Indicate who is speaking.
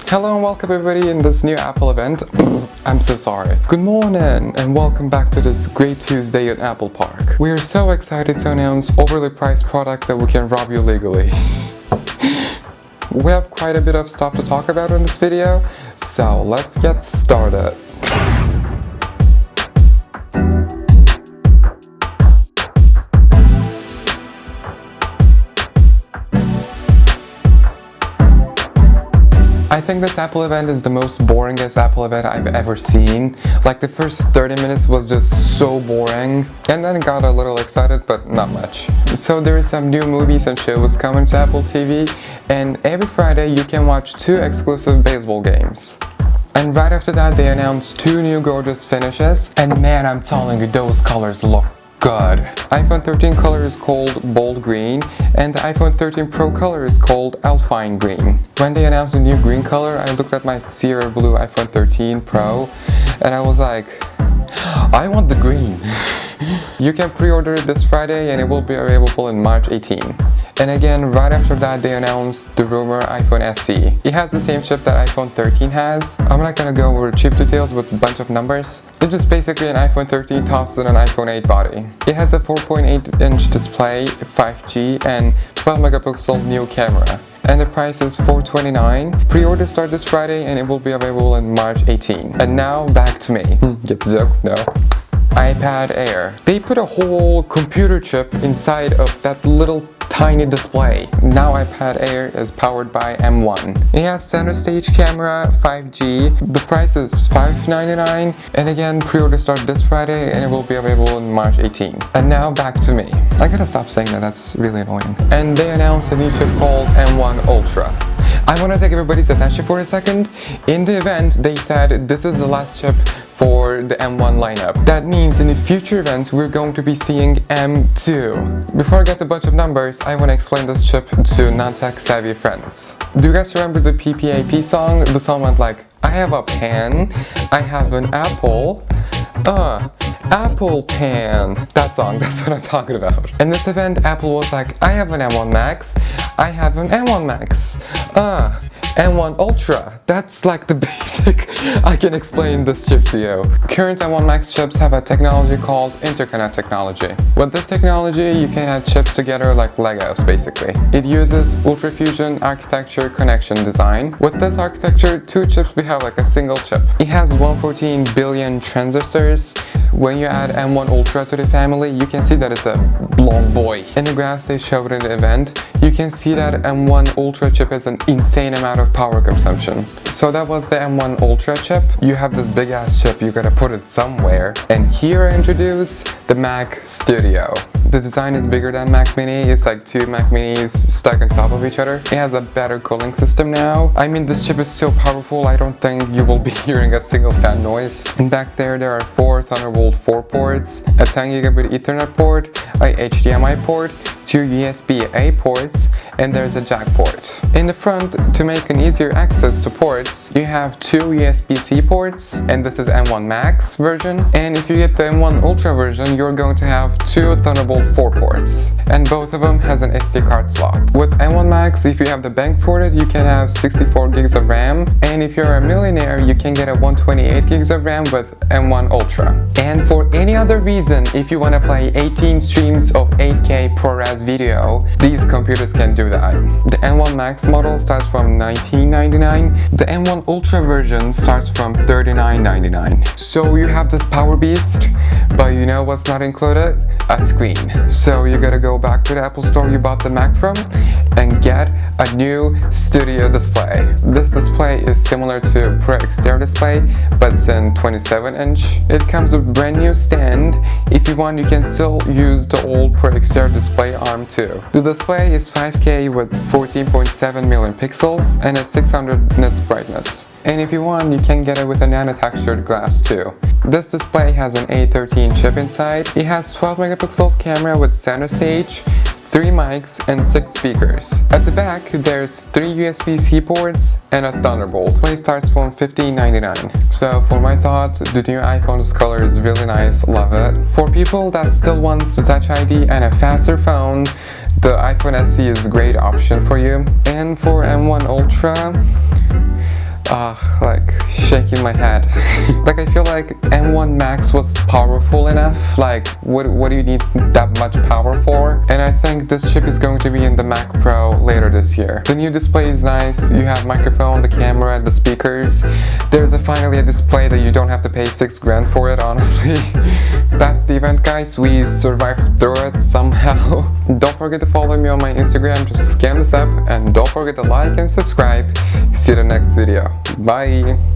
Speaker 1: Hello and welcome everybody in this new Apple event. I'm so sorry. Good morning and welcome back to this great Tuesday at Apple Park. We are so excited to announce overly priced products that we can rob you legally. We have quite a bit of stuff to talk about in this video, so let's get started. I think this Apple event is the most boringest Apple event I've ever seen. Like the first 30 minutes was just so boring, and then got a little excited, but not much. So there are some new movies and shows coming to Apple TV, and every Friday you can watch 2 exclusive baseball games. And right after that they announced 2 new gorgeous finishes, and man, I'm telling you, those colors look good. iPhone 13 color is called Bold Green, and the iPhone 13 Pro color is called Alpine Green. When they announced the new green color, I looked at my Sierra Blue iPhone 13 Pro, and I was like, I want the green. You can pre-order it this Friday, and it will be available in March 18. And again, right after that, they announced the rumor iPhone SE. It has the same chip that iPhone 13 has. I'm not gonna go over chip details with a bunch of numbers. It's just basically an iPhone 13 tossed in an iPhone 8 body. It has a 4.8-inch display, 5G, and 12 megapixel new camera. And the price is $429. Pre-order starts this Friday, and it will be available in March 18. And now, back to me. Get the joke? No. iPad Air. They put a whole computer chip inside of that little tiny display. Now iPad Air is powered by M1. It has center stage camera, 5G. The price is $599. And again, pre-order starts this Friday, and it will be available in March 18. And now back to me. I gotta stop saying that, that's really annoying. And they announced a new chip called M1 Ultra. I want to take everybody's attention for a second. In the event, they said this is the last chip for the M1 lineup. That means in the future events, we're going to be seeing M2. Before I get to a bunch of numbers, I want to explain this chip to non-tech savvy friends. Do you guys remember the PPAP song? The song went like, I have a pen, I have an apple, Apple Pan. That song, that's what I'm talking about. In this event, Apple was like, I have an M1 Max, I have an M1 Max, M1 Ultra. That's like the basic. I can explain this chip to you. Current M1 Max chips have a technology called interconnect technology. With this technology, you can add chips together like Legos, basically. It uses Ultra Fusion architecture connection design. With this architecture, 2 chips behave like a single chip. It has 114 billion transistors. When you add M1 Ultra to the family, you can see that it's a long boy. In the graphs they showed in the event, you can see that M1 Ultra chip has an insane amount of power consumption. So that was the M1 Ultra chip. You have this big ass chip, you gotta put it somewhere. And here I introduce the Mac Studio. The design is bigger than Mac Mini. It's like 2 Mac Minis stuck on top of each other. It has a better cooling system now. I mean, this chip is so powerful, I don't think you will be hearing a single fan noise. And back there are 4 Thunderbolt 4 ports, a 10 gigabit Ethernet port, a HDMI port, 2 USB-A ports, and there's a jack port. In the front, to make an easier access to ports, you have 2 USB-C ports, and this is M1 Max version. And if you get the M1 Ultra version, you're going to have 2 Thunderbolt 4 ports, and both of them has an SD card slot. With M1 Max, if you have the bank for it, you can have 64 gigs of RAM, and if you're a millionaire, you can get a 128 gigs of RAM with M1 Ultra. And for any other reason, if you want to play 18 streams of 8K ProRes video, these computers can do that. The M1 Max model starts from $1999. The M1 Ultra version starts from $39.99. So you have this power beast, but you know what's not included? A screen. So you gotta go back to the Apple store you bought the Mac from and get a new Studio display. This display is similar to Pro Exterior display, but it's in 27-inch. It comes with a brand new stand. If you want, you can still use the old Pro Exterior display arm too. The display is 5K with 14.7 million pixels and a 600 nits brightness. And if you want, you can get it with a nano-textured glass too. This display has an A13 chip inside. It has 12 megapixels camera with center stage, 3 mics and 6 speakers. At the back, there's 3 USB-C ports and a Thunderbolt. Play starts from $15.99. So for my thoughts, the new iPhone's color is really nice, love it. For people that still wants the Touch ID and a faster phone, the iPhone SE is a great option for you. And for M1 Ultra, like shaking my head. Like I feel like M1 Max was powerful enough. Like what do you need that much power for? And I think this chip is going to be in the Mac Pro later this year. The new display is nice. You have microphone, the camera, the speakers. There's finally a display that you don't have to pay $6,000 for it, honestly. That's the event, guys. We survived through it somehow. Don't forget to follow me on my Instagram, just scan this up, and don't forget to like and subscribe. See you in the next video. Bye!